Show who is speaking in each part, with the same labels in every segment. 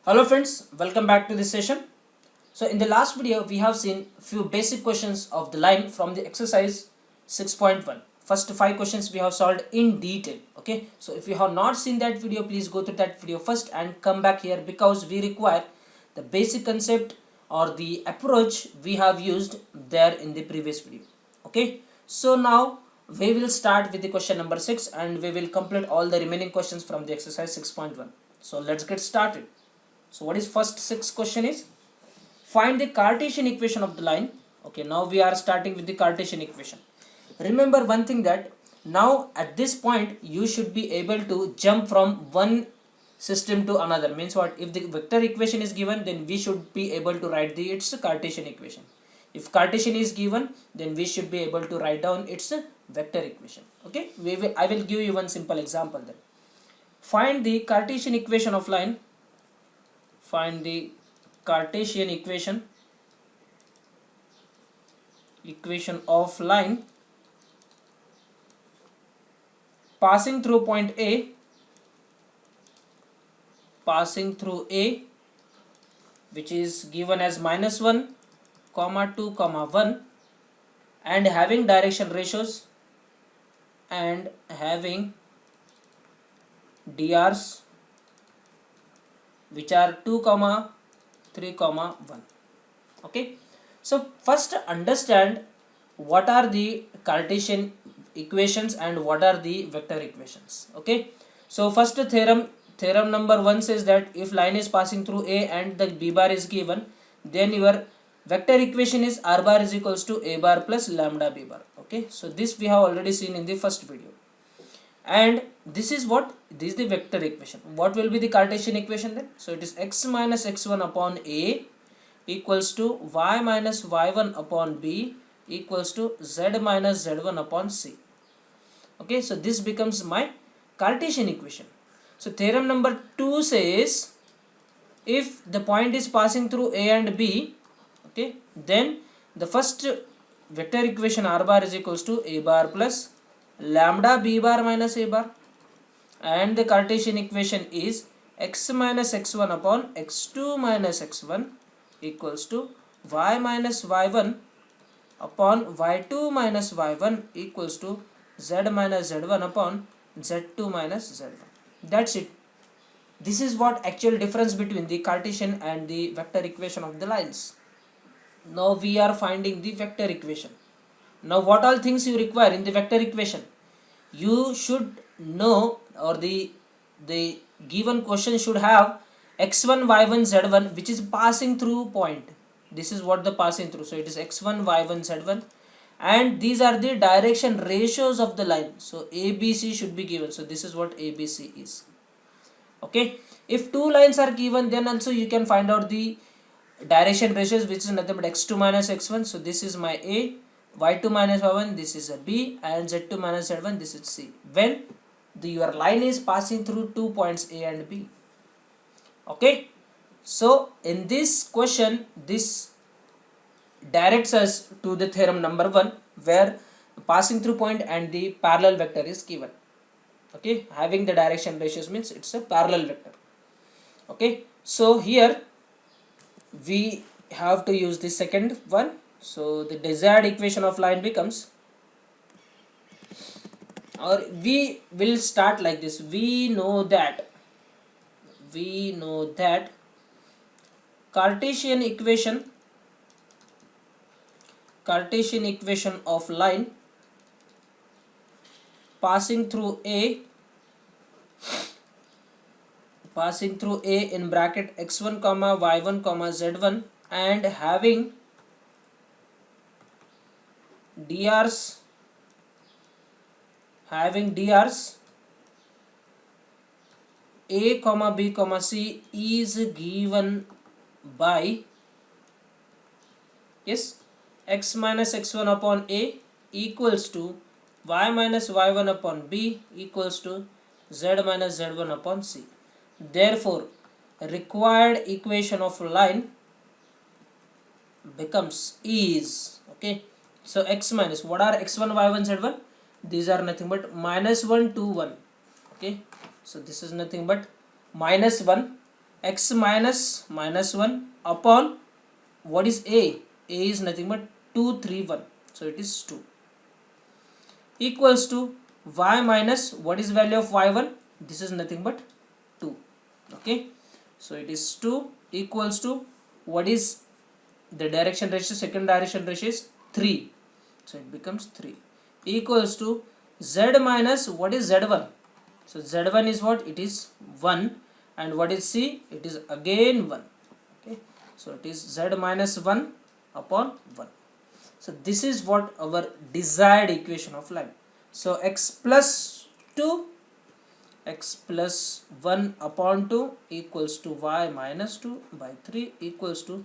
Speaker 1: Hello friends, welcome back to this session. So in the last video we have seen few basic questions of the line from the exercise 6.1. First 5 questions we have solved in detail. Okay, so if you have not seen that video, please go to that video first and come back here because we require the basic concept or the approach we have used there in the previous video. Okay, so now we will start with the question number 6 and we will complete all the remaining questions from the exercise 6.1. So let's get started. So what is first six question is, find the Cartesian equation of the line. Okay, now we are starting with the Cartesian equation. Remember one thing, that now at this point you should be able to jump from one system to another. Means what? If the vector equation is given, then we should be able to write its Cartesian equation. If Cartesian is given, then we should be able to write down its vector equation. Okay, I will give you one simple example then. Find the Cartesian equation of line. Find the Cartesian equation of line passing through point A, which is given as -1, 2, 1, and having direction ratios and having drs which are 2, 3, 1. Okay, so first understand what are the Cartesian equations and what are the vector equations. Okay, so first theorem number 1 says that if line is passing through A and the B bar is given, then your vector equation is R bar is equals to A bar plus lambda B bar. Okay, so this we have already seen in the first video. And this is the vector equation. What will be the Cartesian equation then? So it is x minus x1 upon A equals to y minus y1 upon B equals to z minus z1 upon C. Okay, so this becomes my Cartesian equation. So theorem number 2 says, if the point is passing through A and B, okay, then the first vector equation R bar is equals to A bar plus lambda B bar minus A bar, and the Cartesian equation is x minus x1 upon x2 minus x1 equals to y minus y1 upon y2 minus y1 equals to z minus z1 upon z2 minus z1. That's it. This is what actual difference between the Cartesian and the vector equation of the lines. Now we are finding the vector equation. Now what all things you require in the vector equation? You should know, or the given question should have x1 y1 z1 which is passing through point. This is what the passing through. So it is x1 y1 z1, and these are the direction ratios of the line. So ABC should be given. So this is what ABC is. Okay, if two lines are given, then also you can find out the direction ratios, which is nothing but x2 minus x1. So this is my A, y2 minus y1, this is a B, and z2 minus z1, this is C, when your line is passing through 2 points A and B. Okay, so in this question, this directs us to the theorem number 1, where passing through point and the parallel vector is given. Okay, having the direction ratios means it's a parallel vector. Okay, so here we have to use the second one. So the desired equation of line becomes, or we will start like this. We know that Cartesian equation of line passing through A in bracket x1 comma y1 comma z1 and having drs A comma B comma C is given by, yes, x minus x1 upon A equals to y minus y1 upon B equals to z minus z1 upon C. Therefore, required equation of line becomes is, okay, so x minus, what are x1 y1 z1? These are nothing but -1 2 1. Okay, so this is nothing but -1 x minus minus 1 upon what is a? A is nothing but 2, 3, 1. So it is 2 equals to y minus what is value of y1? This is nothing but 2. Okay. So it is 2 equals to what is the direction ratio? Second direction ratio is 3. So it becomes 3 equals to z minus what is z1? So z1 is what? It is 1. And what is c? It is again 1. Okay. So it is z minus 1 upon 1. So this is what our desired equation of line. So x plus 2, x plus 1 upon 2 equals to y minus 2 by 3 equals to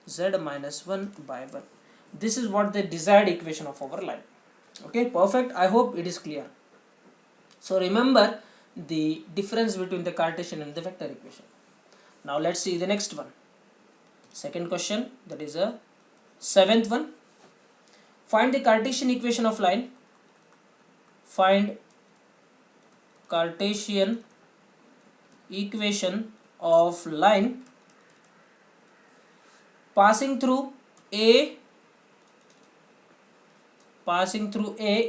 Speaker 1: z minus 1 by 1. This is what the desired equation of our line. Okay, perfect. I hope it is clear. So remember the difference between the Cartesian and the vector equation. Now let's see the next one. Second question, that is a seventh one. Find the Cartesian equation of line. Find Cartesian equation of line passing through A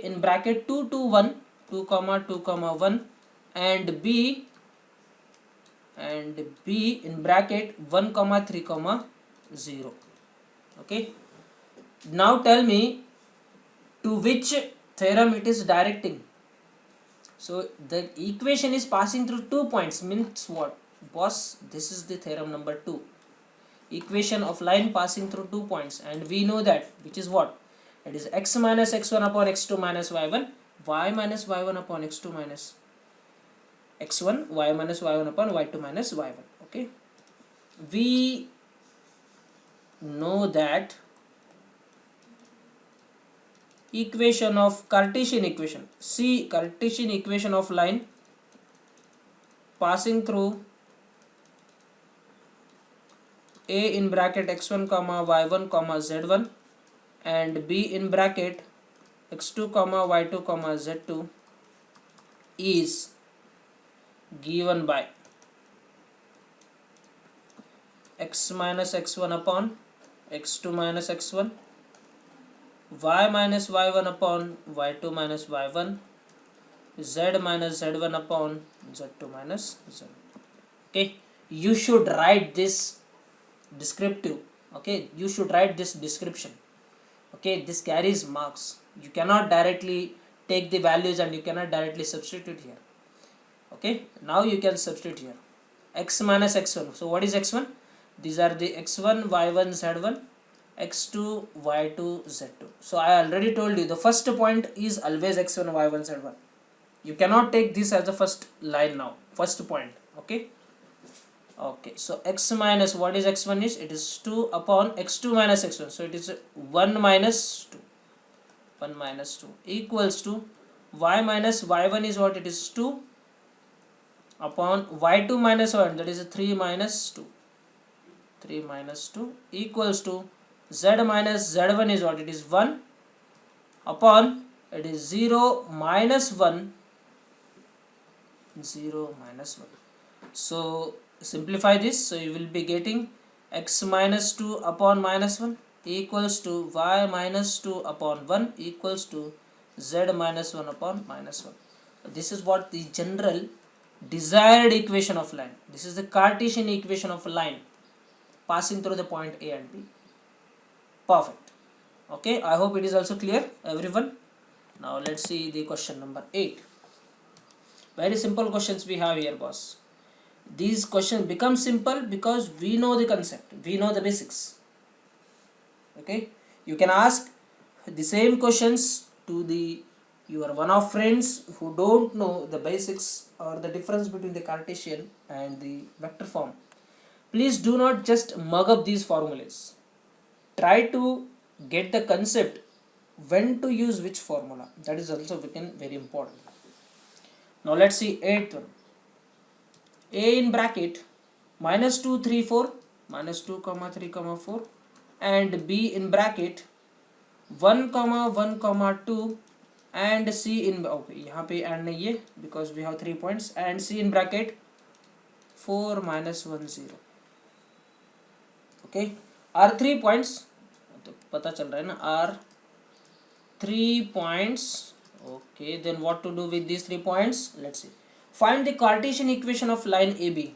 Speaker 1: in bracket 2 to 1, 2 comma 2 comma 1, and B in bracket 1 comma 3 comma 0. Okay. Now tell me to which theorem it is directing. So the equation is passing through 2 points, means what? Boss, this is the theorem number 2. Equation of line passing through 2 points, and we know that, which is what? It is x minus x1 upon x2 minus y1, y minus y1 upon x2 minus x1, y minus y1 upon y2 minus y1. Okay. We know that equation of Cartesian equation. See, Cartesian equation of line passing through A in bracket x1 comma y1 comma z1 and B in bracket x2 comma y2 comma z2 is given by x minus x1 upon x2 minus x1, y minus y1 upon y2 minus y1, z minus z1 upon z2 minus z1. Okay, you should write this descriptive. Okay, you should write this description. Okay, this carries marks. You cannot directly take the values and you cannot directly substitute here. Okay, now you can substitute here x minus x1. So what is x1? These are the x1, y1, z1, x2, y2, z2. So I already told you the first point is always x1, y1, z1. You cannot take this as the first line now, first point. Okay. Okay, so x minus what is x1 is? It is 2 upon x2 minus x1. So it is 1 minus 2. 1 minus 2 equals to y minus y1 is what? It is 2 upon y2 minus 1, that is 3 minus 2. 3 minus 2 equals to z minus z1 is what? It is 1 upon, it is 0 minus 1. 0 minus 1. So simplify this. So you will be getting x minus 2 upon minus 1 equals to y minus 2 upon 1 equals to z minus 1 upon minus 1. This is what the general desired equation of line. This is the Cartesian equation of a line passing through the point A and B. Perfect. Okay, I hope it is also clear, everyone. Now let's see the question number 8. Very simple questions we have here, boss. These questions become simple because we know the concept, we know the basics. Okay, you can ask the same questions to your one of friends who don't know the basics or the difference between the Cartesian and the vector form. Please do not just mug up these formulas. Try to get the concept when to use which formula. That is also very important. Now let's see 8th one. A in bracket minus 2, 3, 4, minus 2, comma 3, comma 4, and B in bracket 1, comma 1, comma 2, and C in, okay, यहाँ पे and नहीं है because we have 3 points, and C in bracket 4 minus 1, 0. okay, are 3 points, तो पता चल रहा है ना, are 3 points. Okay, then what to do with these 3 points? Let's see. Find the Cartesian equation of line AB.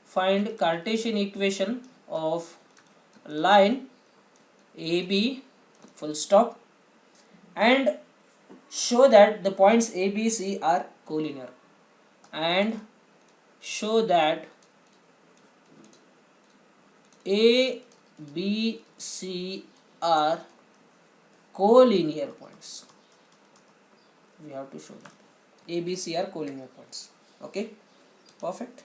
Speaker 1: Find Cartesian equation of line AB, full stop, and show that the points A, B, C are collinear, and show that A, B, C are collinear points. We have to show that A, B, C are collinear points. Okay, perfect.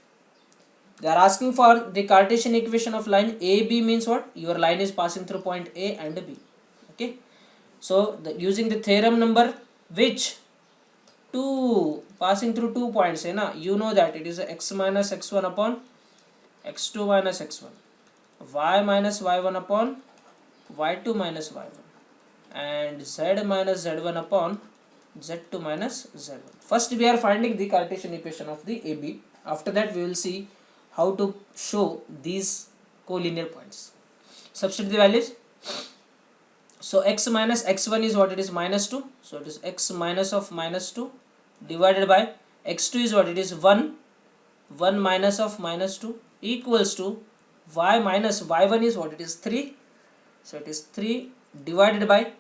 Speaker 1: They are asking for the Cartesian equation of line AB. Means what? Your line is passing through point A and B. Okay, so using the theorem number which 2 passing through 2 points है ना, you know that it is x minus x1 upon x2 minus x1, y minus y1 upon y2 minus y1, and z minus z1 upon z2 minus z1. First we are finding the Cartesian equation of the AB. After that we will see how to show these collinear points. Substitute the values. So x minus x1 is what? It is minus 2. So it is x minus of minus 2 divided by x2 is what? It is 1. 1 minus of minus 2 equals to y minus y1 is what? It is 3. So it is 3 divided by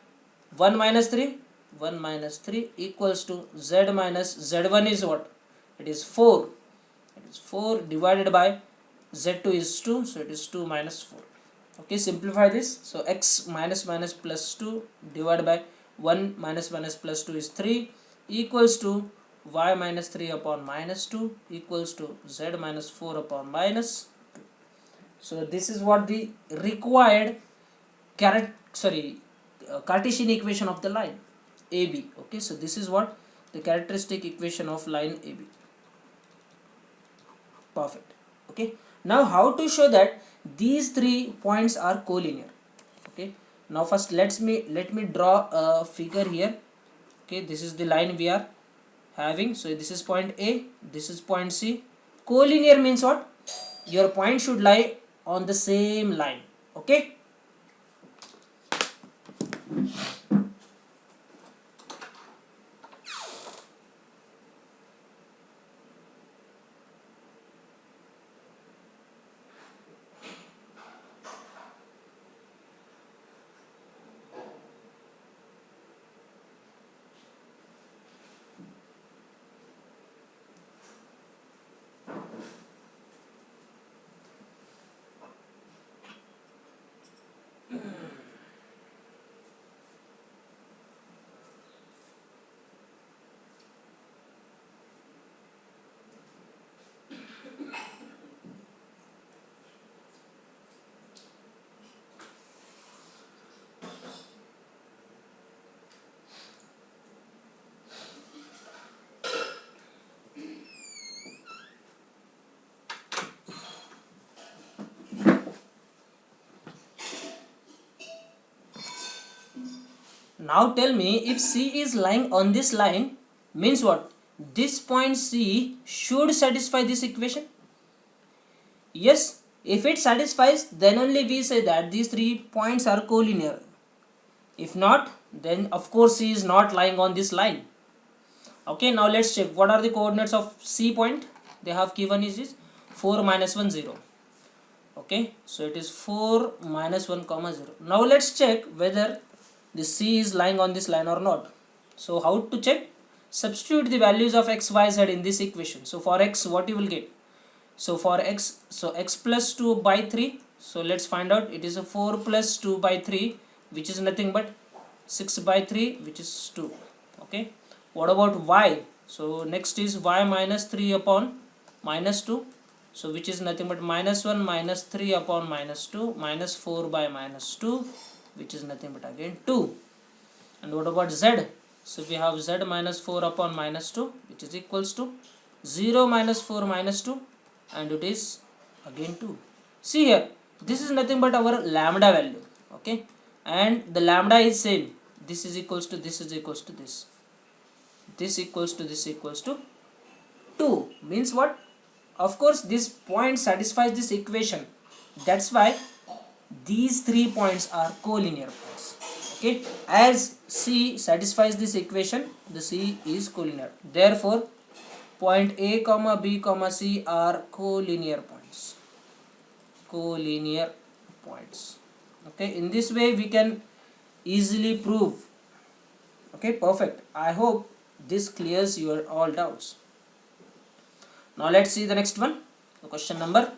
Speaker 1: 1 minus 3. 1 minus 3 equals to z minus z1 is what? It is 4. It is 4 divided by z2 is 2. So it is 2 minus 4. Okay, simplify this. So x minus minus plus 2 divided by 1 minus minus plus 2 is 3 equals to y minus 3 upon minus 2 equals to z minus 4 upon minus 2. So this is what the required Cartesian equation of the line AB. Okay, so this is what the characteristic equation of line AB. Perfect. Okay, now how to show that these 3 points are collinear? Okay, now first let me draw a figure here. Okay, this is the line we are having. So this is point A, this is point C. Collinear means what? Your point should lie on the same line. Okay, now tell me, if C is lying on this line, means what? This point C should satisfy this equation. Yes, if it satisfies, then only we say that these 3 points are collinear. If not, then of course C is not lying on this line. Okay, now let's check what are the coordinates of C point. They have given is 4 minus 1 0. Okay, so it is 4 minus 1 comma 0. Now let's check whether the C is lying on this line or not. So how to check? Substitute the values of x, y, z in this equation. So for x, what you will get? So for x, so x plus 2 by 3. So let's find out. It is a 4 plus 2 by 3, which is nothing but 6 by 3, which is 2. Okay, what about y? So next is y minus 3 upon minus 2. So which is nothing but minus 1 minus 3 upon minus 2 minus 4 by minus 2, which is nothing but again 2. And what about z? So we have z minus 4 upon minus 2, which is equals to 0 minus 4 minus 2, and it is again 2. See here, this is nothing but our lambda value. Okay, and the lambda is same. This is equals to this is equals to this. This equals to this equals to 2. Means what? Of course this point satisfies this equation. That's why these 3 points are collinear points. Okay, as C satisfies this equation, the C is collinear. Therefore, point A comma B comma C are collinear points. Collinear points. Okay, in this way we can easily prove. Okay, perfect. I hope this clears your all doubts. Now let's see the next one. Question number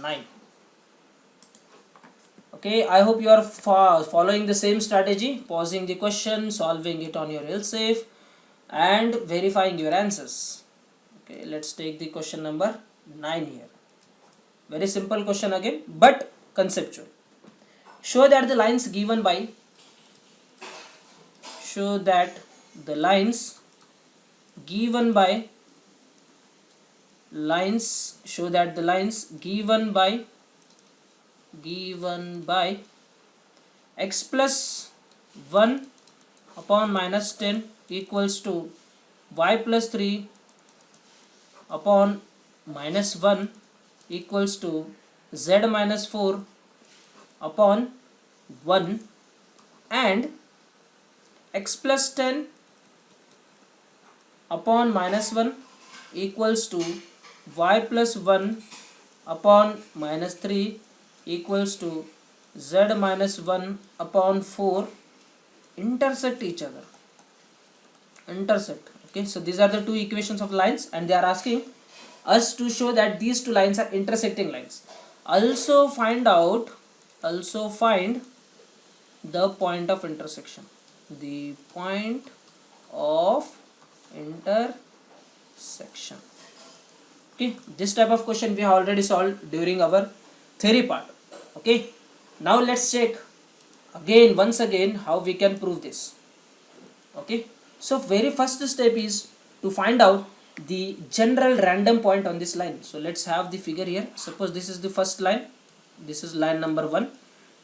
Speaker 1: 9. Okay, I hope you are following the same strategy, pausing the question, solving it on your safe, and verifying your answers. Okay, let's take the question number 9 here. Very simple question again, but conceptual. Show that the lines given by show that the lines given by x plus 1 upon minus 10 equals to y plus 3 upon minus 1 equals to z minus 4 upon 1, and x plus 10 upon minus 1 equals to y plus 1 upon minus 3 equals to z minus 1 upon 4 intersect each other. Okay, so these are the two equations of lines, and they are asking us to show that these two lines are intersecting lines. Also find the point of intersection. The point of intersection. Okay, this type of question we have already solved during our theory part. Okay, now let's check once again how we can prove this. Okay, so very first step is to find out the general random point on this line. So let's have the figure here. Suppose this is the first line, this is line number 1,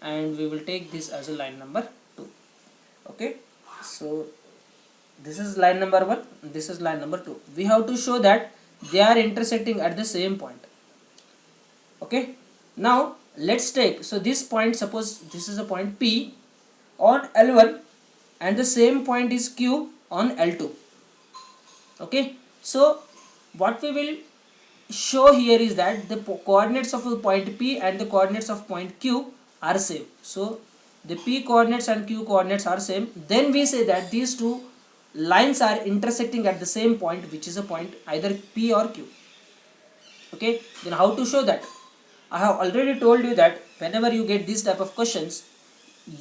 Speaker 1: and we will take this as a line number 2. Okay, so this is line number 1, this is line number 2. We have to show that they are intersecting at the same point. Okay, now let's take, so this point, suppose this is a point P on L1 and the same point is Q on L2. Okay, so what we will show here is that the coordinates of the point P and the coordinates of point Q are same. So the P coordinates and Q coordinates are same. Then we say that these two lines are intersecting at the same point, which is a point either P or Q. Okay, then how to show that? I have already told you that whenever you get these type of questions,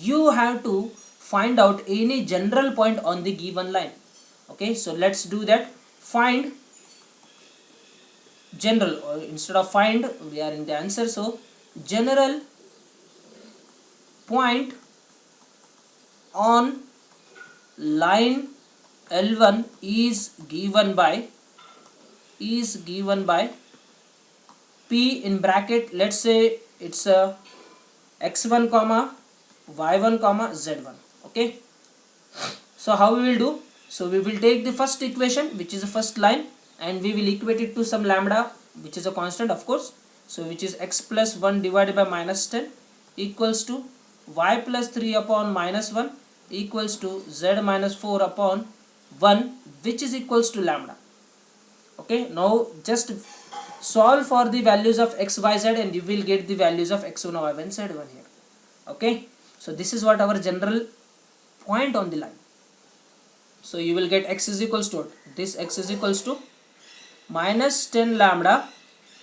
Speaker 1: you have to find out any general point on the given line. Okay, so let's do that. Find general, or instead of find we are in the answer, so general point on line L1 is given by P in bracket, let's say it's a x1 comma y1 comma z1. Okay, so how we will do? So we will take the first equation, which is the first line, and we will equate it to some lambda, which is a constant of course, so which is x plus 1 divided by minus 10 equals to y plus 3 upon minus 1 equals to z minus 4 upon 1, which is equals to lambda. Okay, now just solve for the values of x, y, z, and you will get the values of x1, y1, z1 here. Okay, so this is what our general point on the line. So you will get x is equals to what? This x is equals to minus 10 lambda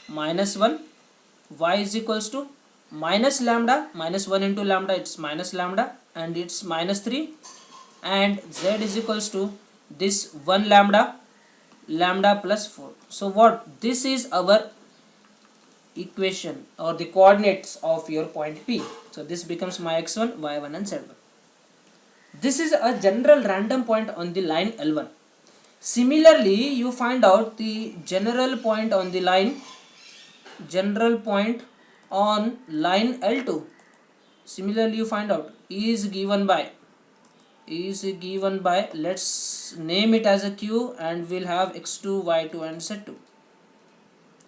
Speaker 1: minus 1, y is equals to minus lambda, minus 1 into lambda, it's minus lambda, and it's minus 3, and z is equals to this 1 lambda plus 4. So what? This is our equation or the coordinates of your point P. So this becomes my x1, y1 and z1. This is a general random point on the line L1. Similarly, you find out the general point on the line L2. Similarly, you find out is given by, let's name it as a Q, and we'll have x2, y2 and z2,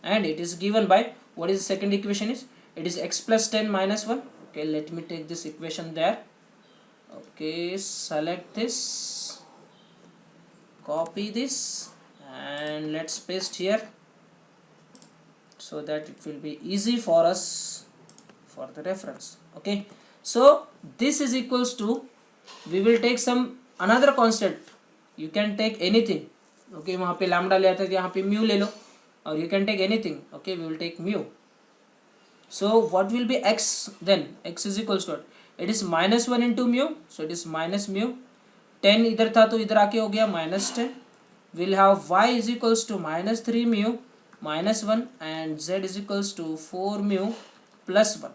Speaker 1: and it is given by, what is the second equation is, it is x plus 10 minus 1 Okay, let me take this equation there. Okay, select this, copy this, and let's paste here so that it will be easy for us for the reference. Okay, so this is equals to, we will take some another constant, you can take anything. Okay, वहाँ पे lambda ले आता है, यहाँ पे mu ले लो, और you can take anything. Okay, we will take mu. So what will be x then? X is equals to what? It is minus 1 into mu, so it is minus mu. 10 इधर था तो इधर आके हो गया minus 10. We'll have y is equals to minus 3 mu minus 1, and z is equals to 4 mu plus 1.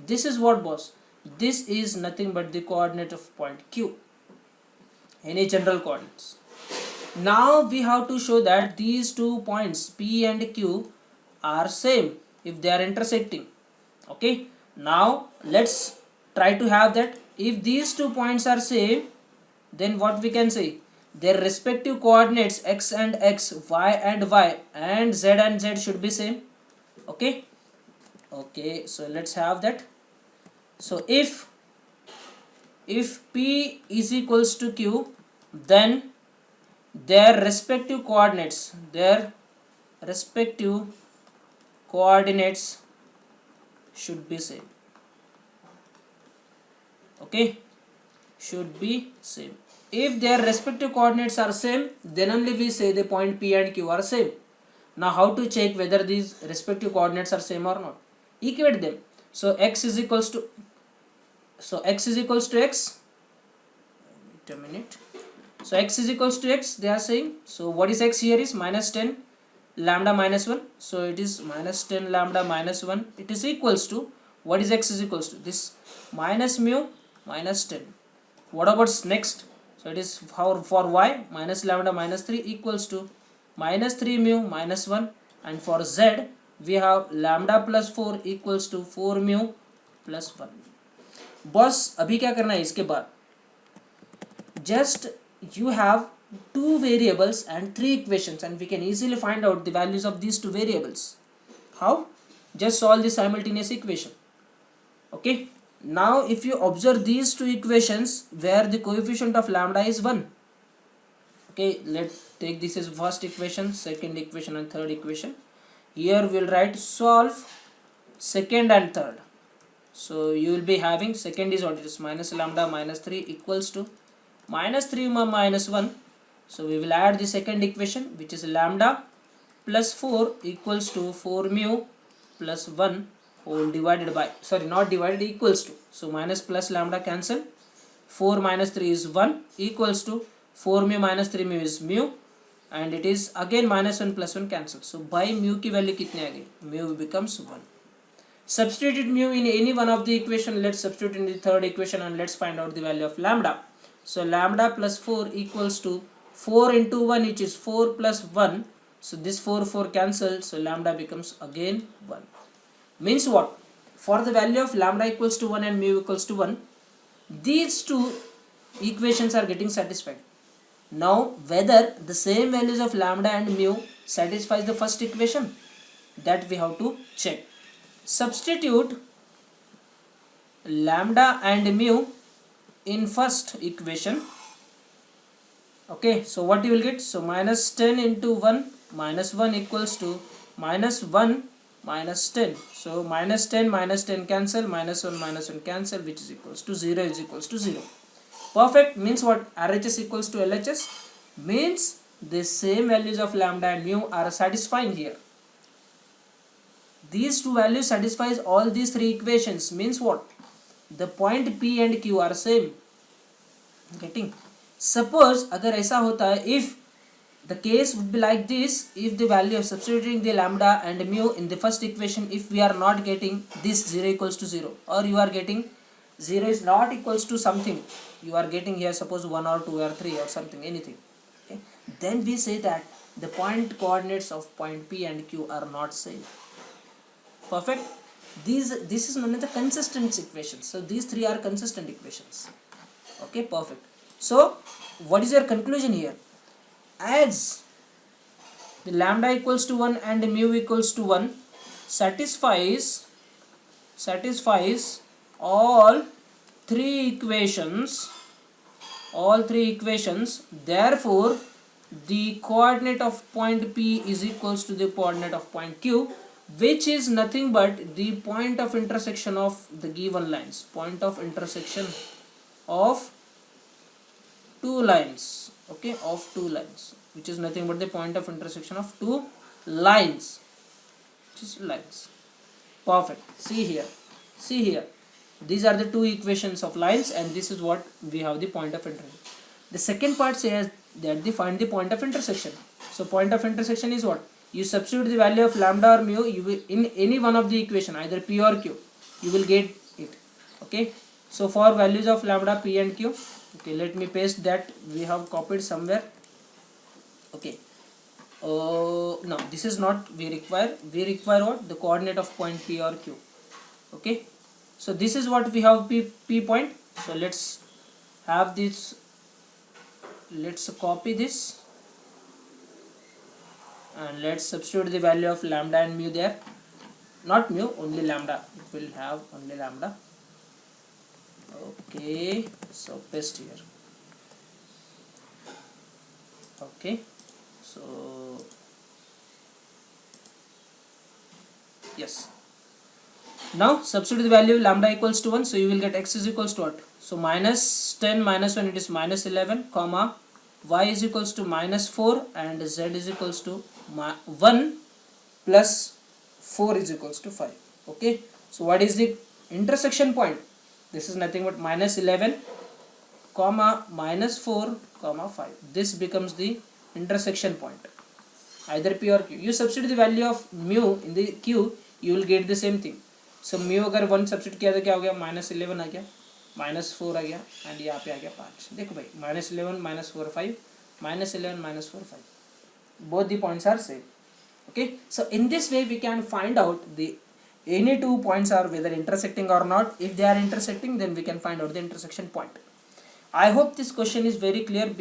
Speaker 1: This is what, boss? This is nothing but the coordinate of point Q, any general coordinates. Now we have to show that these 2 points P and Q are same if they are intersecting. Okay, now let's try to have that. If these 2 points are same, then what we can say, their respective coordinates x and x, y and y, and z should be same. Okay, okay, so let's have that. So if P is equals to Q, then their respective coordinates should be same. Okay, should be same. If their respective coordinates are same, then only we say the point P and Q are same. Now how to check whether these respective coordinates are same or not? Equate them. So x is equals to x. Wait a minute. So x is equals to x, they are saying. So what is x here is minus 10 lambda minus 1. So it is minus 10 lambda minus 1. It is equals to, what is x is equals to? This minus mu minus 10. What about next? So it is for y, minus lambda minus 3 equals to minus 3 mu minus 1. And for z, we have lambda plus 4 equals to 4 mu plus 1. Boss, अभी क्या करना है इसके बाद? Just you have 2 variables and 3 equations, and we can easily find out the values of these 2 variables. How? Just solve the simultaneous equation. Okay, now if you observe these 2 equations where the coefficient of lambda is 1. Okay, let's take this as first equation, second equation, and third equation. Here we will write solve second and third. So you will be having, second is what it is, minus lambda minus 3 equals to minus 3 minus 1. So we will add the second equation, which is lambda plus 4 equals to 4 mu plus 1 whole divided by, sorry, not divided, equals to. So minus plus lambda cancel. 4 minus 3 is 1 equals to 4 mu minus 3 mu is mu, and it is again minus 1 plus 1 cancel. So by mu की value कितने आ गई? Mu becomes 1. Substitute mu in any one of the equation. Let's substitute in the third equation and let's find out the value of lambda. So lambda plus 4 equals to 4 into 1, which is 4 plus 1. So this 4 cancelled. So lambda becomes again 1. Means what? For the value of lambda equals to 1 and mu equals to 1, these 2 equations are getting satisfied. Now whether the same values of lambda and mu satisfies the first equation, that we have to check. Substitute lambda and mu in first equation. Okay, so what you will get? So minus 10 into 1 minus 1 equals to minus 1 minus 10. So minus 10 cancel, minus 1 cancel, which is equals to 0 is equals to 0. Perfect. Means what? RHS equals to LHS. Means the same values of lambda and mu are satisfying here. These 2 values satisfies all these 3 equations. Means what? The point P and Q are same. Getting? Suppose अगर ऐसा होता है, if the case would be like this, if the value of substituting the lambda and mu in the first equation, if we are not getting this 0 equals to 0, or you are getting 0 is not equals to something, you are getting here suppose 1 or 2 or 3 or something, anything, okay, then we say that the point coordinates of point P and Q are not same. Perfect. This is known as the consistent equations. So these 3 are consistent equations. Okay, perfect. So what is your conclusion here? As the lambda equals to 1 and mu equals to 1 satisfies all three equations, therefore the coordinate of point P is equals to the coordinate of point Q, which is nothing but the point of intersection of the given lines, point of intersection of two lines, okay, of two lines, which is nothing but the point of intersection of two lines, which is lines. Perfect. See here, these are the two equations of lines, and this is what we have the point of intersection. The second part says that they find the point of intersection. So point of intersection is what? You substitute the value of lambda or mu, you will, in any one of the equation, either P or Q, you will get it. Okay, so for values of lambda, P and Q, okay, let me paste that we have copied somewhere. Okay, no, this is not we require what? The coordinate of point P or Q. Okay, so this is what we have, P point. So let's have this, let's copy this and let's substitute the value of lambda and mu there. Not mu, only lambda, it will have only lambda. Okay, so paste here. Okay, so yes, now substitute the value lambda equals to 1, so you will get x is equals to what? So minus 10 minus 1, it is minus 11, comma y is equals to minus 4 and z is equals to 1 plus 4 is equals to 5. Okay, so what is the intersection point? This is nothing but minus 11 comma minus 4 comma 5. This becomes the intersection point, either P or Q. You substitute the value of mu in the Q, you will get the same thing. So mu अगर 1 substitute किया तो क्या हो गया? minus 11 आ गया, minus 4 आ गया, and यहाँ पे आ गया 5. देखो भाई, minus 11 minus 4 5, minus 11 minus 4 5. Both the points are same. Okay, so in this way we can find out the any two points are whether intersecting or not. If they are intersecting, then we can find out the intersection point. I hope this question is very clear.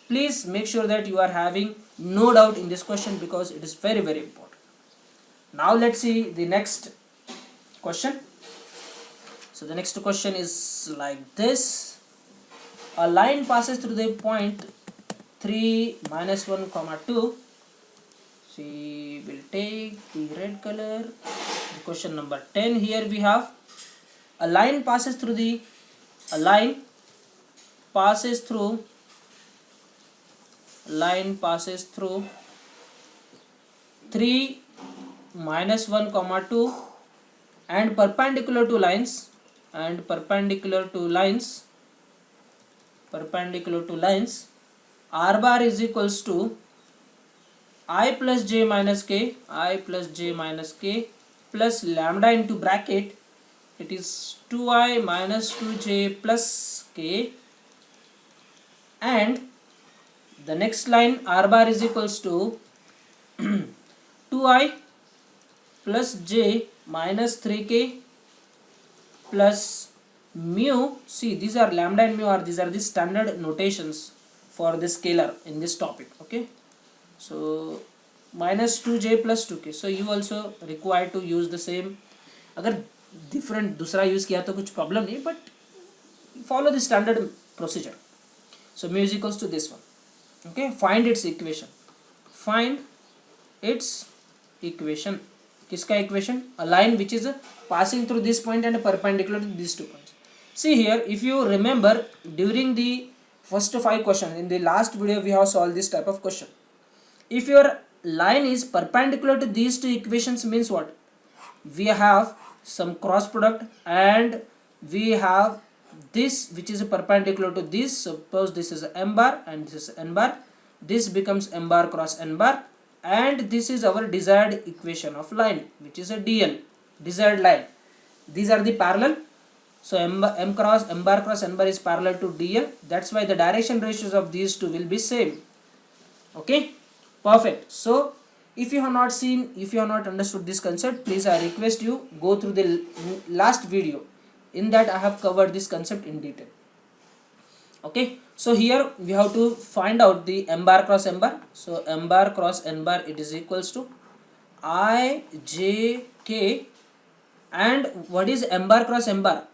Speaker 1: Please make sure that you are having no doubt in this question, because it is very important. Now let's see the next question. So the next question is like this. A line passes through the point 3 minus 1 comma 2. We will take the red color. The question number 10, here we have a line passes through 3 minus 1 comma 2 and perpendicular to lines, r bar is equals to I plus j minus k plus lambda into bracket, it is 2i minus 2j plus k, and the next line r bar is equals to 2i plus j minus 3k plus mu. See, these are lambda and mu are, these are the standard notations for the scalar in this topic. Okay, so minus 2j plus 2k. So you also require to use the same. अगर different दूसरा use किया तो कुछ problem नहीं, but follow the standard procedure. So mu is equals to this one. Okay, find its equation. किसका equation? A line which is passing through this point and perpendicular to these 2 points. See here, if you remember during the first 5 questions in the last video, we have solved this type of question. If your line is perpendicular to these two equations, means what? We have some cross product and we have this which is perpendicular to this. Suppose this is m bar and this is n bar. This becomes m bar cross n bar, and this is our desired equation of line, which is a DL, desired line. These are the parallel. So m bar cross n bar is parallel to DL. That's why the direction ratios of these two will be same. Okay, perfect. So if you have not understood this concept, please I request you go through the last video. In that I have covered this concept in detail. Okay, so here we have to find out the m bar cross n bar. So m bar cross n bar, it is equals to I j k, and what is m bar cross m bar?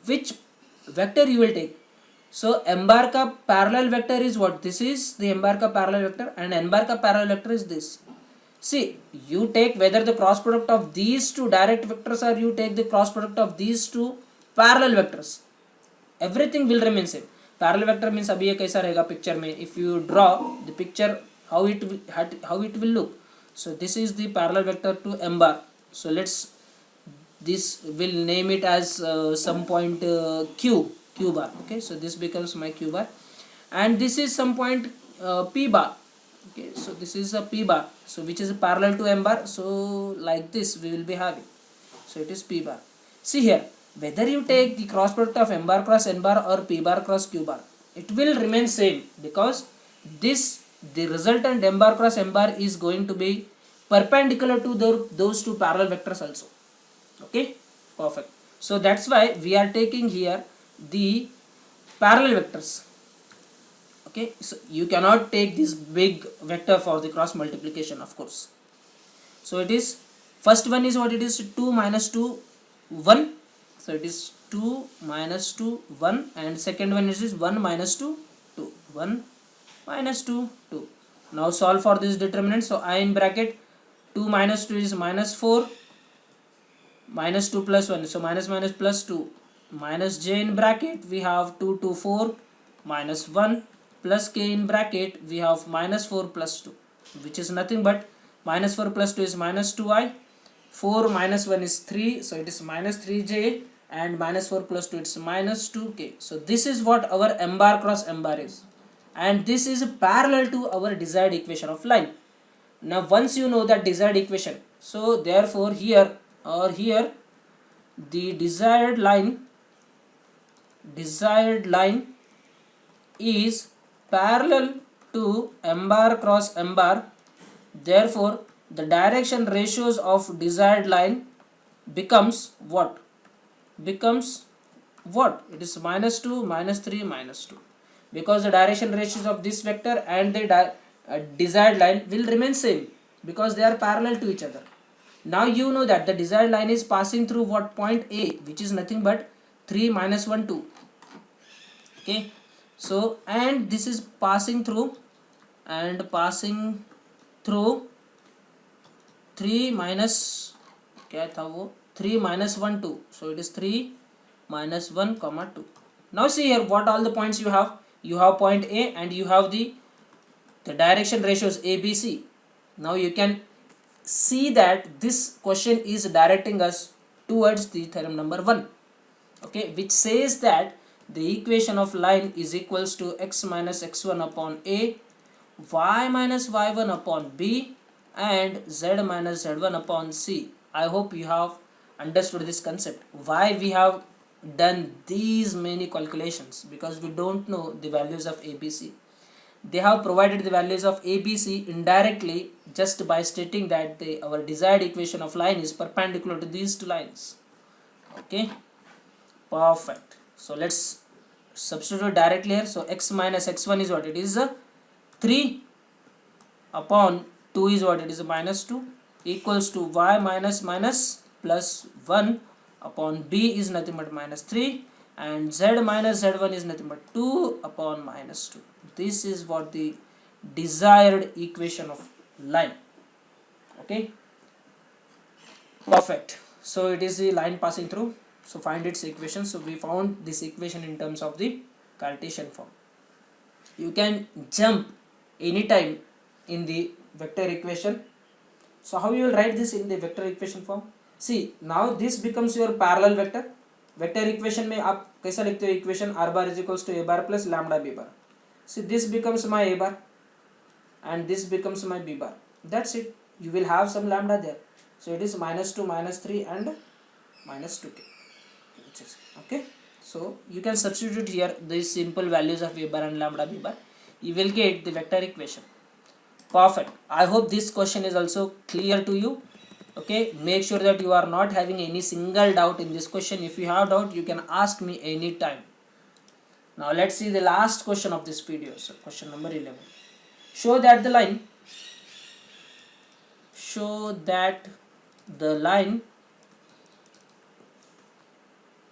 Speaker 1: which vector you will take. So m bar ka parallel vector is what? This is the m bar ka parallel vector, and n bar ka parallel vector is this. See, you take whether the cross product of these two direct vectors or you take the cross product of these two parallel vectors, everything will remain same. Parallel vector means अभी ये कैसा रहेगा picture में, if you draw the picture, how it will look. So this is the parallel vector to m bar. So let's, this will name it as some point q bar. Okay, so this becomes my q bar, and this is some point p bar. Okay, so this is a p bar, so which is parallel to m bar. So like this we will be having, so it is p bar. See here, whether you take the cross product of m bar cross n bar or p bar cross q bar, it will remain same, because this, the resultant m bar cross m bar is going to be perpendicular to those two parallel vectors also. Okay, perfect. So that's why we are taking here the parallel vectors. Okay, so you cannot take this big vector for the cross multiplication, of course. So it is, first one is what it is, 2 minus 2 1. So it is 2 minus 2 1, and second one is 1 minus 2 2, 1 minus 2 2. Now solve for this determinant. So I in bracket 2 minus 2 is minus 4, minus 2 plus 1, so minus minus plus 2, minus j in bracket we have 2 to 4 minus 1, plus k in bracket we have minus 4 plus 2, which is nothing but minus 4 plus 2 is minus 2i, 4 minus 1 is 3, so it is minus 3j, and minus 4 plus 2 it's minus 2k. So this is what our m bar cross m bar is, and this is parallel to our desired equation of line. Now once you know that desired equation, so therefore here or here the desired line is parallel to m bar cross m bar. Therefore the direction ratios of desired line becomes what? It is minus 2 minus 3 minus 2, because the direction ratios of this vector and the desired line will remain same, because they are parallel to each other. Now you know that the desired line is passing through what point A, which is nothing but 3 minus 1 2. Okay, so and this is passing through 3 minus, क्या था वो, 3 minus 1 2. So it is 3 minus 1 comma 2. Now see here what all the points you have. You have point A and you have the direction ratios A, B, C. Now you can see that this question is directing us towards the theorem number 1. Okay, which says that the equation of line is equals to x minus x1 upon A, y minus y1 upon B, and z minus z1 upon C. I hope you have understood this concept. Why we have done these many calculations? Because we don't know the values of ABC. They have provided the values of ABC indirectly just by stating that our desired equation of line is perpendicular to these two lines. Okay, perfect. So let's substitute directly here. So x minus x1 is what it is, 3 upon 2 is what it is, minus 2, equals to y minus minus plus 1 upon B is nothing but minus 3, and z minus z1 is nothing but 2 upon minus 2. This is what the desired equation of line. Okay, perfect. So it is the line passing through, so find its equation. So we found this equation in terms of the Cartesian form. You can jump anytime in the vector equation. So how you will write this in the vector equation form? See, now this becomes your parallel vector. Vector equation में आप कैसा लिखते हो equation? r bar is equals to a bar plus lambda b bar. See, this becomes my a bar and this becomes my b bar. That's it. You will have some lambda there. So it is minus 2 minus 3 and minus 2k. Okay, so you can substitute here these simple values of a bar and lambda b bar. You will get the vector equation. Perfect. I hope this question is also clear to you. Okay, make sure that you are not having any single doubt in this question. If you have doubt, you can ask me anytime. Now let's see the last question of this video. So question number 11. Show that the line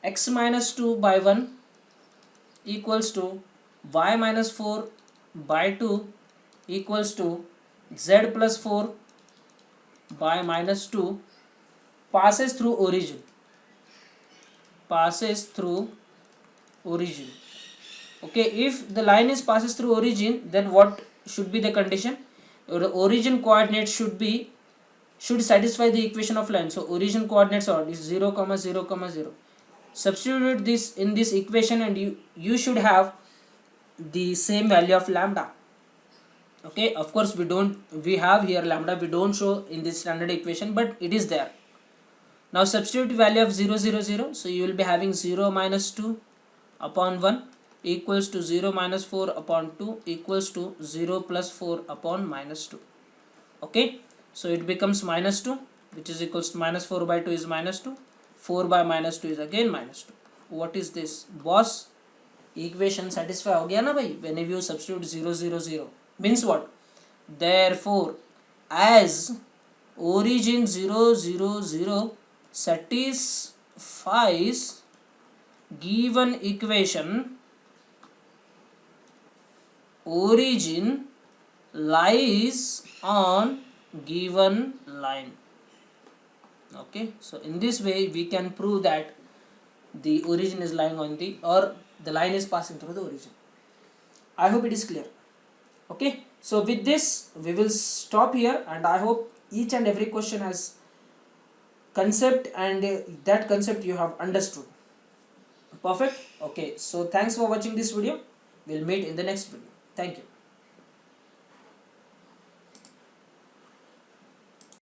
Speaker 1: x minus 2 by 1 equals to y minus 4 by 2 equals to z plus 4 by minus 2 passes through origin. Passes through origin. Okay, if the line is passes through origin, then what should be the condition? The origin coordinates should satisfy the equation of line. So origin coordinates are is 0 comma 0 comma 0. Substitute this in this equation and you should have the same value of lambda. Okay, of course we have here lambda, we don't show in this standard equation, but it is there. Now substitute value of 0 0 0, so you will be having 0 minus 2 upon 1 equals to 0 minus 4 upon 2 equals to 0 plus 4 upon minus 2. Okay, so it becomes minus 2, which is equals to minus 4 by 2 is minus 2, 4 by minus 2 is again minus 2. What is this, boss? Equation satisfy हो गया ना भाई, when you substitute 0 0 0 means what? Therefore as origin 0 0 0 satisfies given equation, origin lies on given line. Okay, so in this way we can prove that the origin is lying on the, or the line is passing through the origin. I hope it is clear. Okay, so with this we will stop here, and I hope each and every question has concept, and that concept you have understood. Perfect. Okay, so thanks for watching this video. We'll meet in the next video. Thank you.